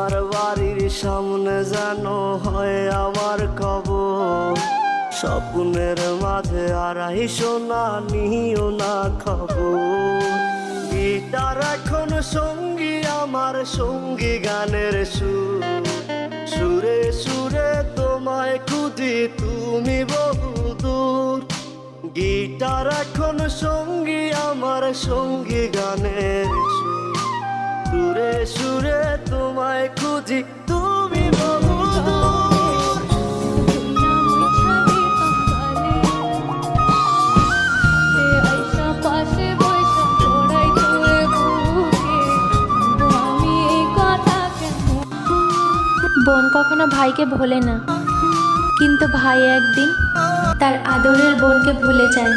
তোমার বাড়ির সামনে যেন হয় আমার কবর। স্বপ্নের মাঝে আড়াই সোনা নিও না খবর। গিটার এখন সঙ্গী আমার, সঙ্গী গানের সুর। সুরে সুরে তোমায় খুঁজি তুমি বহুদূর। গিটার এখন সঙ্গী আমার, সঙ্গী গানের সুর। সুরে সুরে তোমায় খুঁজি তুমি বহুদূর। বোন কখনো ভাইকে ভোলে না, কিন্তু ভাই একদিন তার আদরের বোনকে ভুলে যায়।